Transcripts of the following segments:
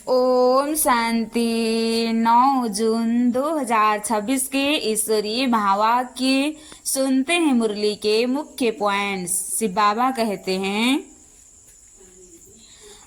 ओम शांति। 9 जून 2026 के ईश्वरीय महावाक्य सुनते हैं। मुरली के मुख्य पॉइंट्स। शिव बाबा कहते हैं,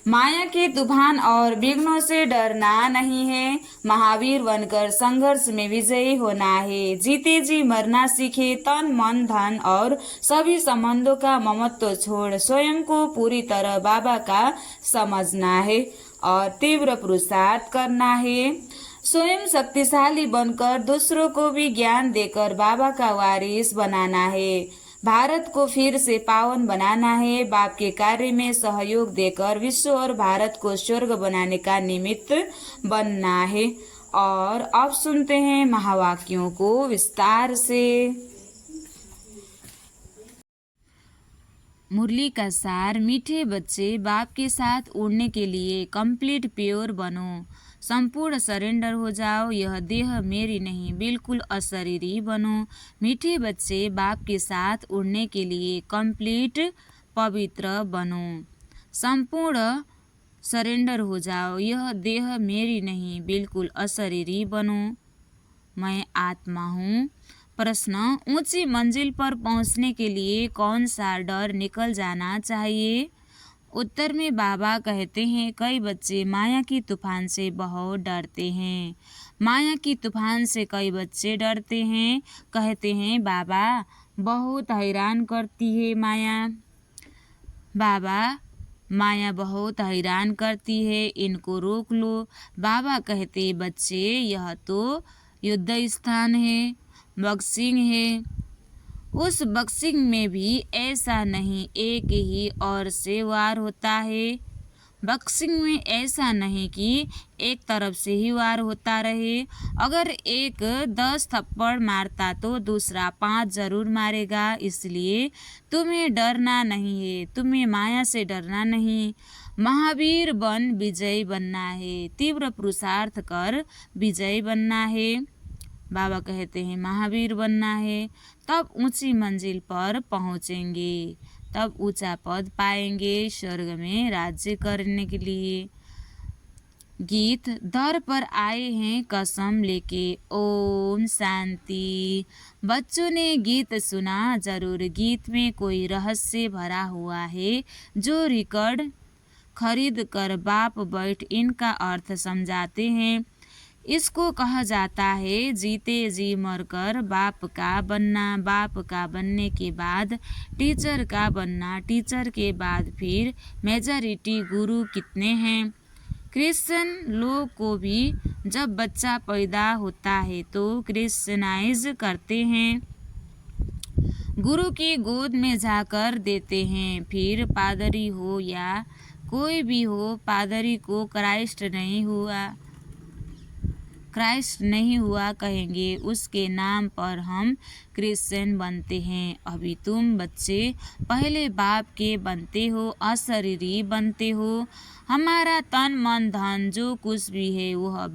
माया के तूफान और विघ्नों से डरना नहीं है, महावीर बनकर संघर्ष में विजयी होना है। जीते जी मरना सीखे, तन मन धन और सभी संबंधों का ममत्व छोड़ स्वयं को पूरी तरह बाबा का समझना है और तीव्र पुरुषार्थ करना है। स्वयं शक्तिशाली बनकर दूसरों को भी ज्ञान देकर बाबा का वारिस बनाना है। भारत को फिर से पावन बनाना है। बाप के कार्य में सहयोग देकर विश्व और भारत को स्वर्ग बनाने का निमित्त बनना है। और अब सुनते हैं महावाक्यों को विस्तार से। मुरली का सार। मीठे बच्चे, बाप के साथ उड़ने के लिए कंप्लीट प्योर बनो, संपूर्ण सरेंडर हो जाओ। यह देह मेरी नहीं, बिल्कुल अशरीरी बनो। मीठे बच्चे, बाप के साथ उड़ने के लिए कंप्लीट पवित्र बनो, संपूर्ण सरेंडर हो जाओ। यह देह मेरी नहीं, बिल्कुल अशरीरी बनो। मैं आत्मा हूँ। प्रश्न, ऊंची मंजिल पर पहुंचने के लिए कौन सा डर निकल जाना चाहिए? उत्तर में बाबा कहते हैं, कई बच्चे माया की तूफान से बहुत डरते हैं। माया की तूफान से कई बच्चे डरते हैं। कहते हैं, बाबा बहुत हैरान करती है माया। बाबा, माया बहुत हैरान करती है, इनको रोक लो। बाबा कहते, बच्चे यह तो युद्ध स्थान है, बॉक्सिंग है। उस बॉक्सिंग में भी ऐसा नहीं एक ही और से वार होता है। बॉक्सिंग में ऐसा नहीं कि एक तरफ से ही वार होता रहे। अगर एक 10 थप्पड़ मारता तो दूसरा 5 जरूर मारेगा। इसलिए तुम्हें डरना नहीं है, तुम्हें माया से डरना नहीं। महावीर बन विजयी बनना है, तीव्र पुरुषार्थ कर विजयी बनना है। बाबा कहते हैं, महावीर बनना है, तब ऊंची मंजिल पर पहुंचेंगे, तब ऊंचा पद पाएंगे स्वर्ग में राज्य करने के लिए। गीत। दर पर आए हैं कसम लेके। ओम शांति। बच्चों ने गीत सुना जरूर। गीत में कोई रहस्य भरा हुआ है जो रिकॉर्ड खरीद कर बाप बैठ इनका अर्थ समझाते हैं। इसको कहा जाता है जीते जी मरकर बाप का बनना, बाप का बनने के बाद टीचर का बनना, टीचर के बाद फिर मेजॉरिटी गुरु कितने हैं। क्रिश्चियन लोग को भी जब बच्चा पैदा होता है तो क्रिश्चियनाइज करते हैं, गुरु की गोद में जाकर देते हैं। फिर पादरी हो या कोई भी हो, पादरी को क्राइस्ट नहीं हुआ कहेंगे, उसके नाम पर हम क्रिश्चियन बनते हैं। अभी तुम बच्चे पहले बाप के बनते हो, अशरीरी बनते हो। हमारा तन मन धन जो कुछ भी है वह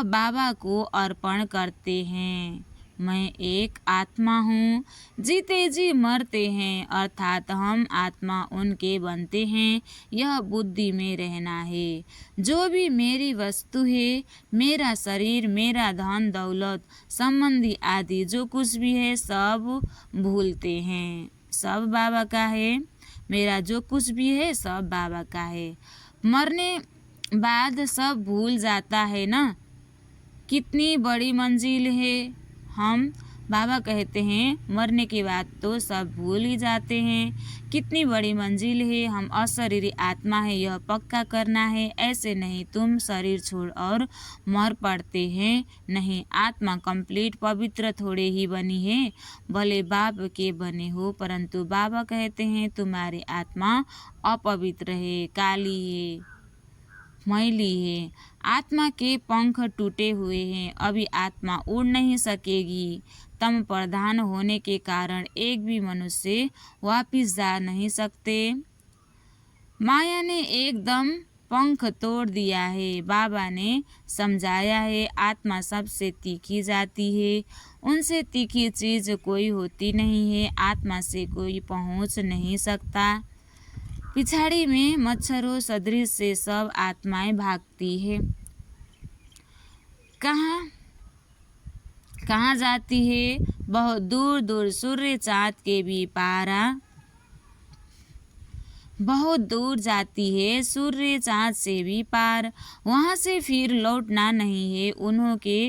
बाबा को अर्पण करते हैं। मैं एक आत्मा हूँ। जीते जी मरते हैं, अर्थात हम आत्मा उनके बनते हैं। यह बुद्धि में रहना है। जो भी मेरी वस्तु है, मेरा शरीर, मेरा धन दौलत, संबंधी आदि जो कुछ भी है सब भूलते हैं। सब बाबा का है। मेरा जो कुछ भी है सब बाबा का है। मरने बाद सब भूल जाता है ना। कितनी बड़ी मंजिल है। हम बाबा कहते हैं मरने के बाद तो सब भूल ही जाते हैं। कितनी बड़ी मंजिल है। हम अशरीरी आत्मा है, यह पक्का करना है। ऐसे नहीं तुम शरीर छोड़ और मर पड़ते हैं। नहीं, आत्मा कंप्लीट पवित्र थोड़े ही बनी है, भले बाप के बने हो, परंतु बाबा कहते हैं तुम्हारी आत्मा अपवित्र है, काली है, मैली है। आत्मा के पंख टूटे हुए हैं, अभी आत्मा उड़ नहीं सकेगी। तम प्रधान होने के कारण एक भी मनुष्य वापिस जा नहीं सकते। माया ने एकदम पंख तोड़ दिया है। बाबा ने समझाया है आत्मा सबसे तीखी जाती है, उनसे तीखी चीज कोई होती नहीं है। आत्मा से कोई पहुंच नहीं सकता। पिछाड़ी में मच्छरों सदृश से सब आत्माएं भागती है। कहाँ कहाँ जाती है? बहुत दूर दूर, सूर्य चाँद के भी पारा। बहुत दूर जाती है, सूर्य चाँद से भी पार। वहाँ से फिर लौटना नहीं है। उन्हों के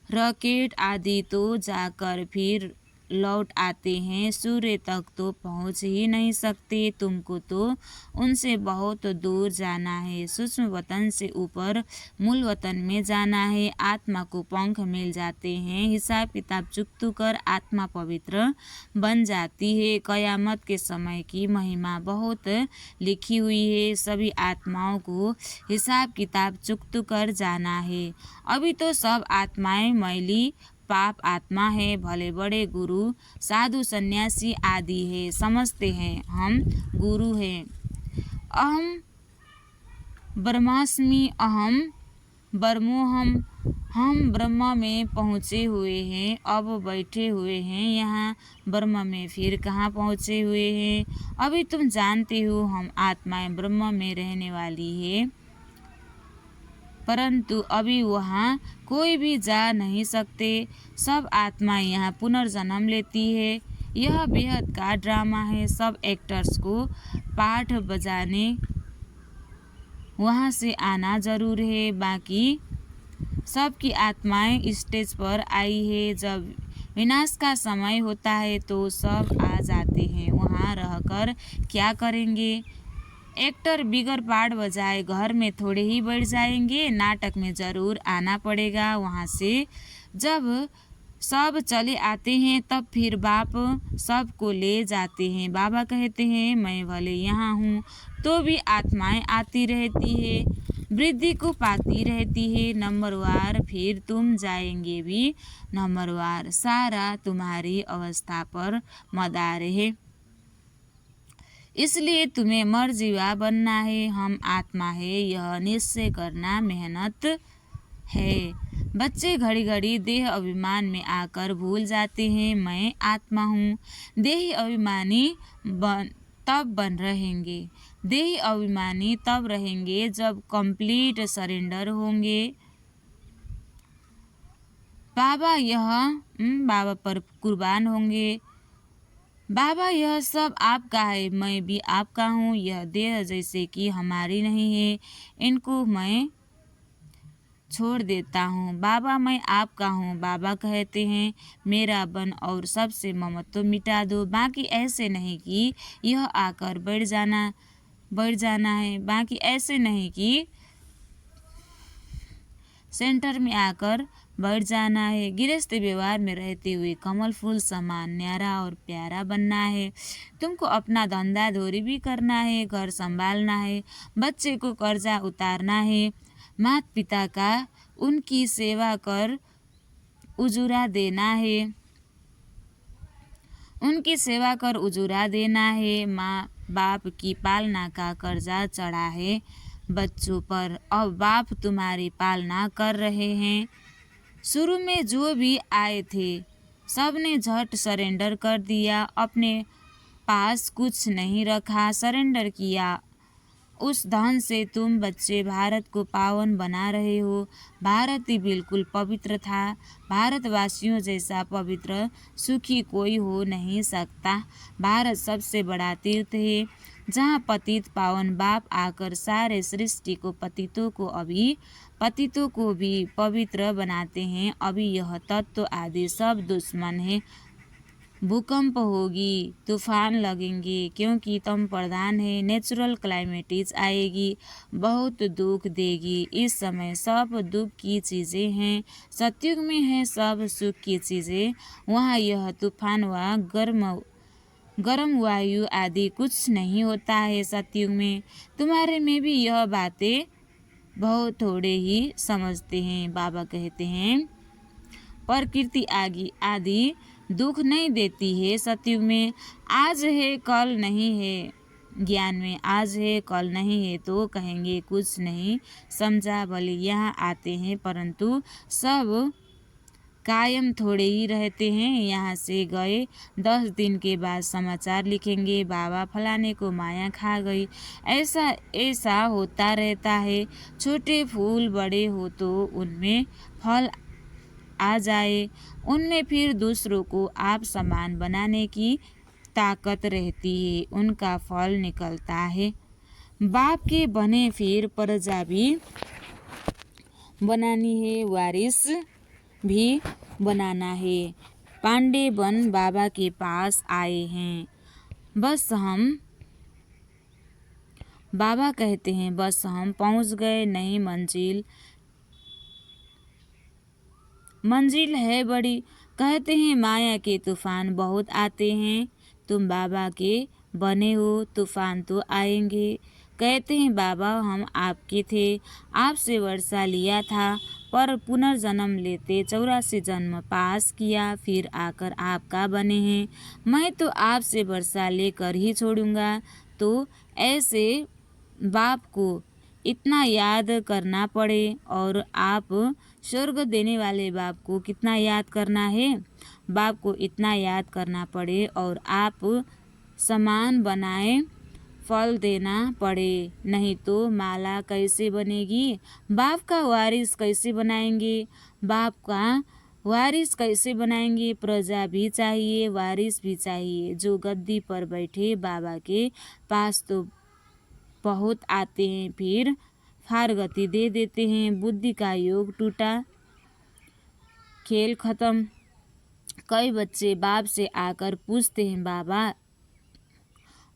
रॉकेट आदि तो जाकर फिर लौट आते हैं, सूर्य तक तो पहुँच ही नहीं सकते। तुमको तो उनसे बहुत दूर जाना है, सूक्ष्म वतन से ऊपर मूल वतन में जाना है। आत्मा को पंख मिल जाते हैं, हिसाब किताब चुकतू कर आत्मा पवित्र बन जाती है। कयामत के समय की महिमा बहुत लिखी हुई है। सभी आत्माओं को हिसाब किताब चुकतू कर जाना है। अभी तो सब आत्माएं मैली पाप आत्मा है। भले बड़े गुरु साधु सन्यासी आदि है, समझते हैं हम गुरु हैं। अहम ब्रह्मास्मि, अहम ब्रह्मोहम। हम ब्रह्म में पहुँचे हुए हैं, अब बैठे हुए हैं यहाँ ब्रह्म में। फिर कहाँ पहुँचे हुए हैं? अभी तुम जानते हो हम आत्माएं ब्रह्म में रहने वाली है, परंतु अभी वहाँ कोई भी जा नहीं सकते। सब आत्माएं यहाँ पुनर्जन्म लेती है। यह बेहद का ड्रामा है। सब एक्टर्स को पाठ बजाने वहाँ से आना जरूर है। बाकी सबकी आत्माएं स्टेज पर आई है। जब विनाश का समय होता है तो सब आ जाते हैं। वहाँ रहकर क्या करेंगे? एक्टर बिगर पाठ बजाए घर में थोड़े ही बैठ जाएंगे। नाटक में ज़रूर आना पड़ेगा। वहाँ से जब सब चले आते हैं तब फिर बाप सबको ले जाते हैं। बाबा कहते हैं मैं भले यहाँ हूँ तो भी आत्माएं आती रहती है, वृद्धि को पाती रहती है। नंबरवार फिर तुम जाएंगे भी नंबरवार। सारा तुम्हारी अवस्था पर मदार है, इसलिए तुम्हें मर्जीवा बनना है। हम आत्मा है, यह निश्चय करना मेहनत है। बच्चे घड़ी घड़ी देह अभिमान में आकर भूल जाते हैं मैं आत्मा हूँ। देही अभिमानी तब बन रहेंगे। देही अभिमानी तब रहेंगे जब कंप्लीट सरेंडर होंगे। बाबा पर कुर्बान होंगे। बाबा यह सब आपका है, मैं भी आपका हूँ। यह देह जैसे कि हमारी नहीं है, इनको मैं छोड़ देता हूँ। बाबा मैं आपका हूँ। बाबा कहते हैं मेरा बन और सबसे ममत्व मिटा दो। बाकी ऐसे नहीं कि यह आकर बैठ जाना है। बाकी ऐसे नहीं कि सेंटर में आकर बैठ जाना है। गृहस्थ व्यवहार में रहते हुए कमल फूल समान न्यारा और प्यारा बनना है। तुमको अपना धंधा धोरी भी करना है, घर संभालना है, बच्चे को कर्जा उतारना है, माता पिता का उनकी सेवा कर उजूरा देना है, उनकी सेवा कर उजूरा देना है। माँ बाप की पालना का कर्जा चढ़ा है बच्चों पर। अब बाप तुम्हारी पालना कर रहे हैं। शुरू में जो भी आए थे सब ने झट सरेंडर कर दिया, अपने पास कुछ नहीं रखा, सरेंडर किया। उस धन से तुम बच्चे भारत को पावन बना रहे हो। भारत ही बिल्कुल पवित्र था। भारतवासियों जैसा पवित्र सुखी कोई हो नहीं सकता। भारत सबसे बड़ा तीर्थ है जहाँ पतित पावन बाप आकर सारे सृष्टि को पतितों को भी पवित्र बनाते हैं। अभी यह तत्व आदि सब दुश्मन है। भूकंप होगी, तूफान लगेंगे, क्योंकि तुम प्रधान है। नेचुरल क्लाइमेटीज आएगी, बहुत दुख देगी। इस समय सब दुख की चीज़ें हैं, सतयुग में है सब सुख की चीज़ें। वहाँ यह तूफान व गर्म वायु आदि कुछ नहीं होता है सतयुग में। तुम्हारे में भी यह बातें बहुत थोड़े ही समझते हैं। बाबा कहते हैं प्रकृति आदि दुख नहीं देती है सतयुग में। आज है कल नहीं है। ज्ञान में आज है कल नहीं है तो कहेंगे कुछ नहीं समझा। भले यहाँ आते हैं परंतु सब कायम थोड़े ही रहते हैं, यहाँ से गए 10 दिन के बाद समाचार लिखेंगे बाबा फलाने को माया खा गई। ऐसा ऐसा होता रहता है। छोटे फूल बड़े हो तो उनमें फल आ जाए, उनमें फिर दूसरों को आप समान बनाने की ताकत रहती है, उनका फल निकलता है। बाप के बने फिर प्रजा भी बनानी है, वारिस भी बनाना है। पांडे बन बाबा के पास आए हैं, बस हम बाबा कहते हैं बस हम पहुंच गए, नहीं मंजिल है बड़ी। कहते हैं माया के तूफान बहुत आते हैं, तुम बाबा के बने हो, तूफान तो आएंगे। कहते हैं बाबा हम आपके थे, आपसे वर्षा लिया था, पर पुनर्जन्म लेते 84 जन्म पास किया, फिर आकर आपका बने हैं। मैं तो आपसे वर्षा लेकर ही छोड़ूंगा। तो ऐसे बाप को इतना याद करना पड़े, और आप स्वर्ग देने वाले बाप को कितना याद करना है। बाप को इतना याद करना पड़े और आप समान बनाए फल देना पड़े, नहीं तो माला कैसे बनेगी। बाप का वारिस कैसे बनाएंगे, बाप का वारिस कैसे बनाएंगे। प्रजा भी चाहिए, वारिस भी चाहिए। जो गद्दी पर बैठे बाबा के पास तो बहुत आते हैं, फिर फारगति दे देते हैं। बुद्धि का योग टूटा, खेल खत्म। कई बच्चे बाप से आकर पूछते हैं बाबा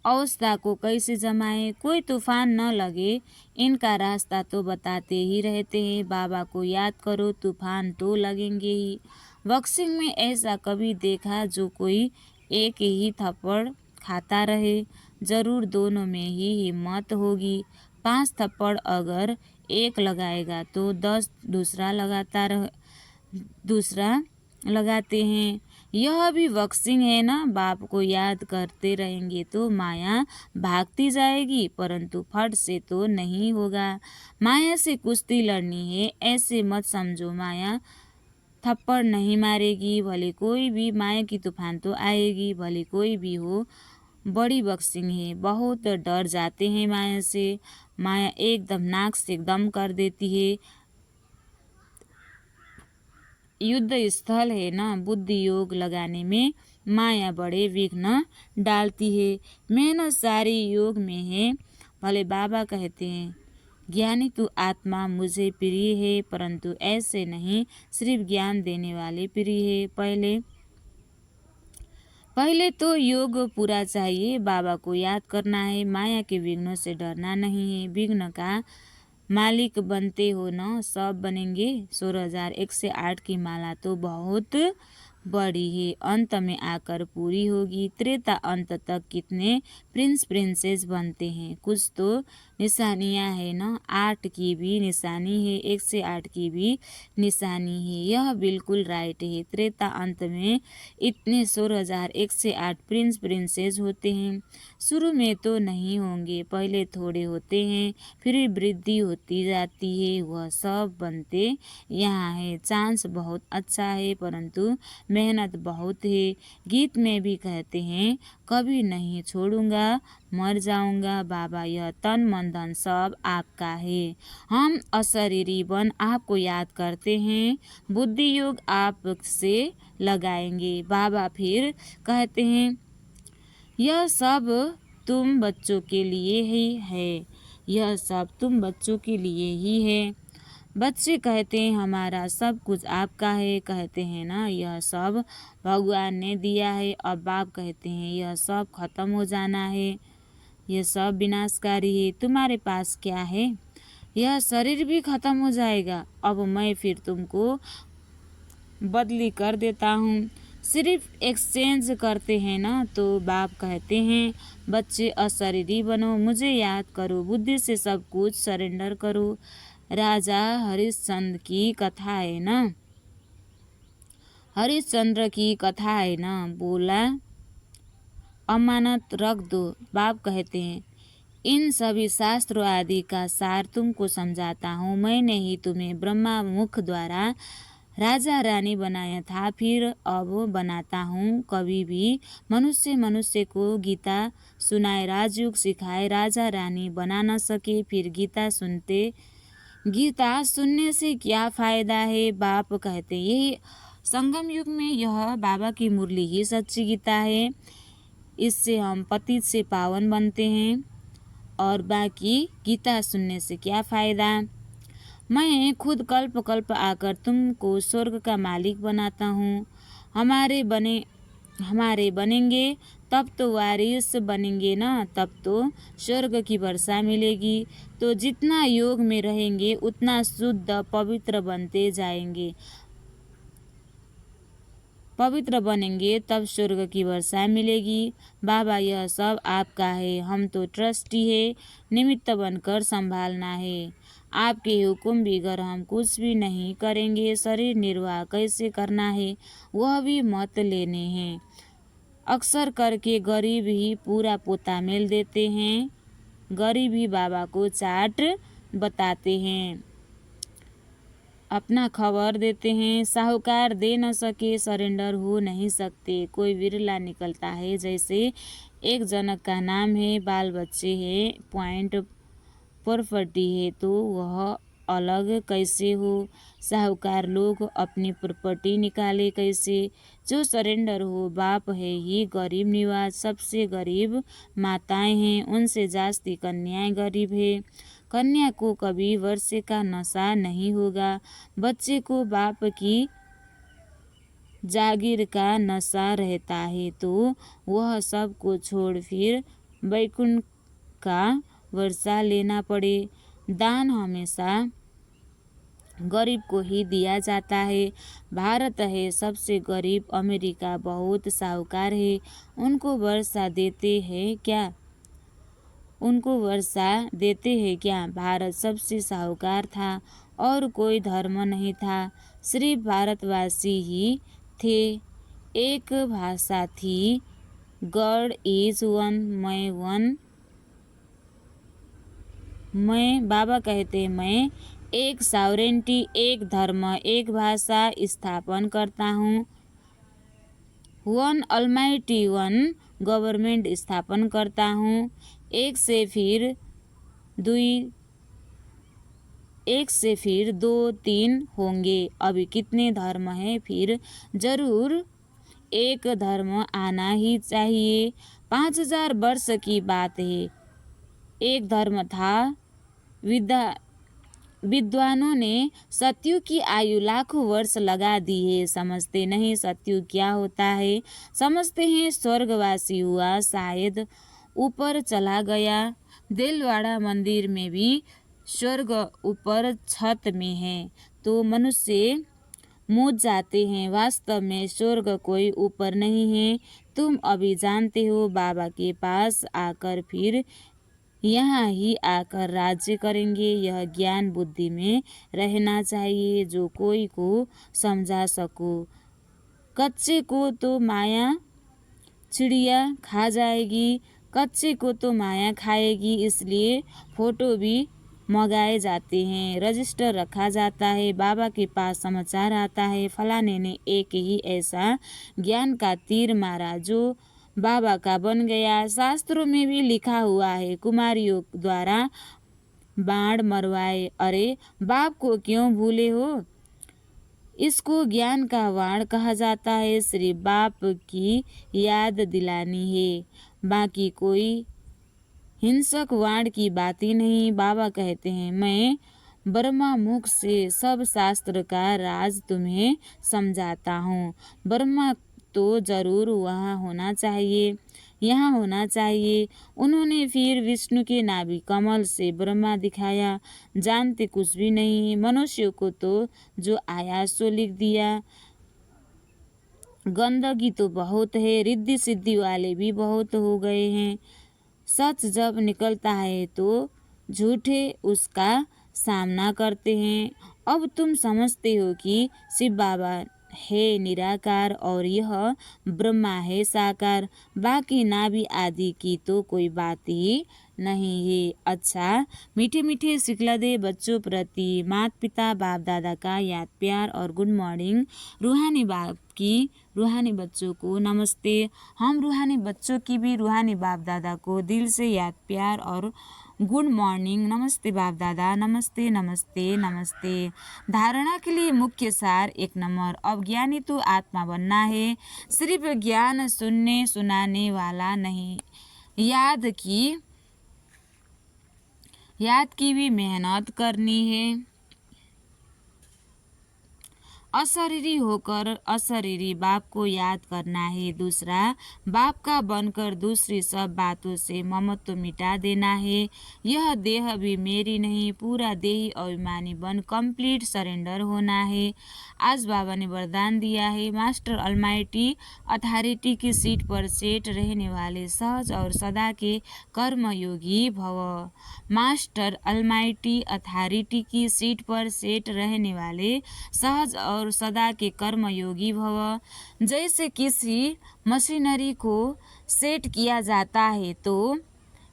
अवस्था को कैसे जमाएं, कोई तूफान न लगे, इनका रास्ता तो बताते ही रहते हैं। बाबा को याद करो, तूफान तो लगेंगे ही। बॉक्सिंग में ऐसा कभी देखा जो कोई एक ही थप्पड़ खाता रहे, जरूर दोनों में ही हिम्मत होगी। 5 थप्पड़ अगर एक लगाएगा तो 10 दूसरा लगाते हैं। यह भी बॉक्सिंग है ना। बाप को याद करते रहेंगे तो माया भागती जाएगी, परंतु फट से तो नहीं होगा। माया से कुश्ती लड़नी है, ऐसे मत समझो माया थप्पड़ नहीं मारेगी। भले कोई भी, माया की तूफान तो आएगी, भले कोई भी हो। बड़ी बॉक्सिंग है, बहुत डर जाते हैं माया से। माया एकदम नाक से दम कर देती है। युद्ध स्थल है ना, बुद्धि योग लगाने में माया बड़े विघ्न डालती है। मेहनत सारी योग में है। भले बाबा कहते हैं ज्ञानी तू आत्मा मुझे प्रिय है, परंतु ऐसे नहीं, सिर्फ ज्ञान देने वाले प्रिय है। पहले तो योग पूरा चाहिए, बाबा को याद करना है। माया के विघ्नों से डरना नहीं है। विघ्न का मालिक बनते हो न, सब बनेंगे। 16,108 की माला तो बहुत बड़ी है, अंत में आकर पूरी होगी। त्रेता अंत तक कितने प्रिंस प्रिंसेस बनते हैं, कुछ तो निशानियां है न। 8 की भी निशानी है, 108 की भी निशानी है। यह बिल्कुल राइट है। त्रेता अंत में इतने 16,108 प्रिंस प्रिंसेस होते हैं। शुरू में तो नहीं होंगे, पहले थोड़े होते हैं, फिर वृद्धि होती जाती है। वह सब बनते यहाँ है। चांस बहुत अच्छा है, परंतु मेहनत बहुत है। गीत में भी कहते हैं कभी नहीं छोड़ूंगा, मर जाऊंगा। बाबा यह तन मन धन सब आपका है। हम अशरीरी बन आपको याद करते हैं, बुद्धि योग आप से लगाएंगे। बाबा फिर कहते हैं यह सब तुम बच्चों के लिए ही है, यह सब तुम बच्चों के लिए ही है। बच्चे कहते हैं हमारा सब कुछ आपका है। कहते हैं ना यह सब भगवान ने दिया है। अब बाप कहते हैं यह सब खत्म हो जाना है, यह सब विनाशकारी है। तुम्हारे पास क्या है, यह शरीर भी खत्म हो जाएगा। अब मैं फिर तुमको बदली कर देता हूँ। सिर्फ एक्सचेंज करते हैं ना। तो बाप कहते हैं बच्चे अशरीरी बनो, मुझे याद करो, बुद्धि से सब कुछ सरेंडर करो। राजा हरिश्चंद्र की कथा है ना, हरिश्चंद्र की कथा है ना। बोला अमानत रख दो। बाप कहते हैं इन सभी शास्त्रों आदि का सार तुमको समझाता हूँ। मैंने ही तुम्हें ब्रह्मा मुख द्वारा राजा रानी बनाया था, फिर अब बनाता हूँ। कभी भी मनुष्य को गीता सुनाए, राजयोग सिखाए, राजा रानी बना न सके, फिर गीता सुनने से क्या फ़ायदा है। बाप कहते यही संगम युग में यह बाबा की मुरली ही सच्ची गीता है। इससे हम पतित से पावन बनते हैं, और बाकी गीता सुनने से क्या फ़ायदा। मैं खुद कल्प आकर तुमको स्वर्ग का मालिक बनाता हूँ। हमारे बनेंगे तब तो वारिस बनेंगे ना, तब तो स्वर्ग की वर्षा मिलेगी। तो जितना योग में रहेंगे उतना शुद्ध पवित्र बनते जाएंगे। पवित्र बनेंगे तब स्वर्ग की वर्षा मिलेगी। बाबा यह सब आपका है, हम तो ट्रस्टी है, निमित्त बनकर संभालना है। आपके हुक्म बगैर हम कुछ भी नहीं करेंगे। शरीर निर्वाह कैसे करना है वह भी मत लेने हैं। अक्सर करके गरीब ही पूरा पोता मेल देते हैं, गरीब ही बाबा को चाट बताते हैं, अपना खबर देते हैं। साहूकार दे न सके, सरेंडर हो नहीं सकते, कोई विरला निकलता है। जैसे एक जनक का नाम है, बाल बच्चे हैं, पॉइंट प्रॉपर्टी है, तो वह अलग कैसे हो। साहूकार लोग अपनी प्रॉपर्टी निकाले कैसे। जो सरेंडर हो बाप है ही गरीब निवाज। सबसे गरीब माताएं हैं, उनसे जास्ती कन्याएं गरीब है। कन्या को कभी वर्षे का नशा नहीं होगा, बच्चे को बाप की जागीर का नशा रहता है, तो वह सब को छोड़ फिर वैकुंठ का वर्षा लेना पड़े। दान हमेशा गरीब को ही दिया जाता है। भारत है सबसे गरीब, अमेरिका बहुत साहूकार है, उनको वर्षा देते हैं क्या। भारत सबसे साहूकार था और कोई धर्म नहीं था, सिर्फ भारतवासी ही थे। एक भाषा थी, गॉड इज वन, मैं वन। बाबा कहते मैं एक सॉवरेंटी, एक धर्म, एक भाषा स्थापन करता हूँ। वन ऑलमाइटी, वन गवर्नमेंट स्थापन करता हूँ। एक से फिर दो तीन होंगे। अभी कितने धर्म हैं, फिर जरूर एक धर्म आना ही चाहिए। 5000 वर्ष की बात है, एक धर्म था। विद्वानों ने सतयुग की आयु लाखों वर्ष लगा दी है। समझते नहीं सतयुग क्या होता है, समझते हैं स्वर्गवासी हुआ, शायद ऊपर चला गया। दिलवाड़ा मंदिर में भी स्वर्ग ऊपर छत में है, तो मनुष्य मुझ जाते हैं। वास्तव में स्वर्ग कोई ऊपर नहीं है, तुम अभी जानते हो। बाबा के पास आकर फिर यहाँ ही आकर राज्य करेंगे। यह ज्ञान बुद्धि में रहना चाहिए, जो कोई को समझा सको। कच्चे को तो माया चिड़िया खा जाएगी, कच्चे को तो माया खाएगी, इसलिए फोटो भी मंगाए जाते हैं, रजिस्टर रखा जाता है। बाबा के पास समाचार आता है, फलाने ने एक ही ऐसा ज्ञान का तीर मारा जो बाबा का बन गया। शास्त्रों में भी लिखा हुआ है, कुमारियों द्वारा बाण मरवाए। अरे बाप को क्यों भूले हो, इसको ज्ञान का वाण कहा जाता है। सिर्फ बाप की याद दिलानी है, बाकी कोई हिंसक वाण की बात ही नहीं। बाबा कहते हैं मैं ब्रह्मा मुख से सब शास्त्र का राज तुम्हें समझाता हूँ। ब्रह्मा तो जरूर वहाँ होना चाहिए, यहाँ होना चाहिए। उन्होंने फिर विष्णु के नाभि कमल से ब्रह्मा दिखाया, जानते कुछ भी नहीं। मनुष्य को तो जो आया सो लिख दिया। गंदगी तो बहुत है, रिद्धि सिद्धि वाले भी बहुत हो गए हैं। सच जब निकलता है तो झूठे उसका सामना करते हैं। अब तुम समझते हो कि शिव बाबा है निराकार और यह ब्रह्मा है साकार, बाकी नाभि आदि की तो कोई बात ही नहीं है। अच्छा, मीठे मीठे सिखलदे बच्चों प्रति माता पिता बाप दादा का याद प्यार और गुड मॉर्निंग। रूहानी बाप की रूहानी बच्चों को नमस्ते। हम रूहानी बच्चों की भी रूहानी बाप दादा को दिल से याद प्यार और गुड मॉर्निंग। नमस्ते बाप दादा, नमस्ते नमस्ते नमस्ते। धारणा के लिए मुख्य सार 1 नंबर, अब ज्ञानी तो आत्मा बनना है, सिर्फ ज्ञान सुनने सुनाने वाला नहीं। याद की भी मेहनत करनी है। अशरीरी होकर अशरीरी बाप को याद करना है। दूसरा, बाप का बनकर दूसरी सब बातों से ममत्व मिटा देना है। यह देह भी मेरी नहीं, पूरा देही अभिमानी बन कंप्लीट सरेंडर होना है। आज बाबा ने वरदान दिया है, मास्टर अलमाइटी अथॉरिटी की सीट पर सेट रहने वाले सहज और सदा के कर्मयोगी भव। मास्टर अलमाइटी अथॉरिटी की सीट पर सेट रहने वाले सहज और सदा के कर्मयोगी भव। जैसे किसी मशीनरी को सेट किया जाता है तो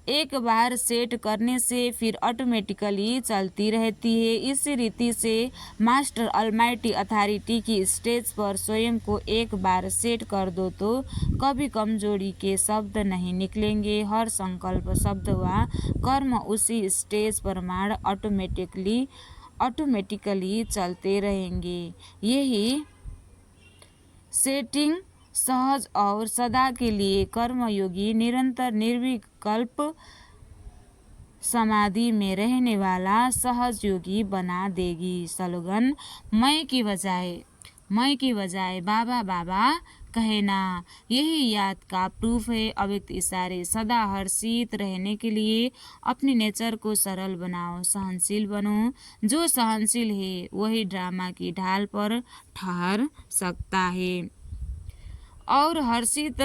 एक बार सेट करने से फिर ऑटोमेटिकली चलती रहती है। इसी रीति से मास्टर अलमाइटी अथॉरिटी की स्टेज पर स्वयं को एक बार सेट कर दो तो कभी कमजोरी के शब्द नहीं निकलेंगे। हर संकल्प शब्द व कर्म उसी स्टेज प्रमाण ऑटोमेटिकली चलते रहेंगे। यही सेटिंग सहज और सदा के लिए कर्मयोगी निरंतर निर्विकल्प समाधि में रहने वाला सहज योगी बना देगी। स्लोगन, मैं की बजाय बाबा बाबा कहना, यही याद का प्रूफ है। अव्यक्त इशारे, सदा हर्षित रहने के लिए अपने नेचर को सरल बनाओ, सहनशील बनो। जो सहनशील है वही ड्रामा की ढाल पर ठहर सकता है और हर्षित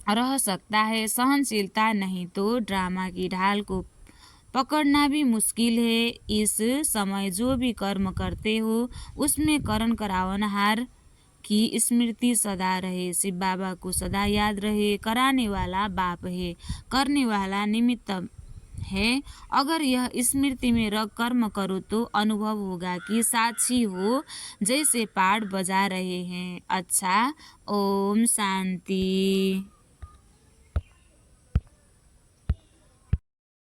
रह सकता है। सहनशीलता नहीं तो ड्रामा की ढाल को पकड़ना भी मुश्किल है। इस समय जो भी कर्म करते हो उसमें करण करावनहार की स्मृति सदा रहे। शिव बाबा को सदा याद रहे। कराने वाला बाप है, करने वाला निमित्त है। अगर यह स्मृति में रख कर्म करो तो अनुभव होगा कि साक्षी हो जैसे पाठ बजा रहे हैं। अच्छा, ओम शांति।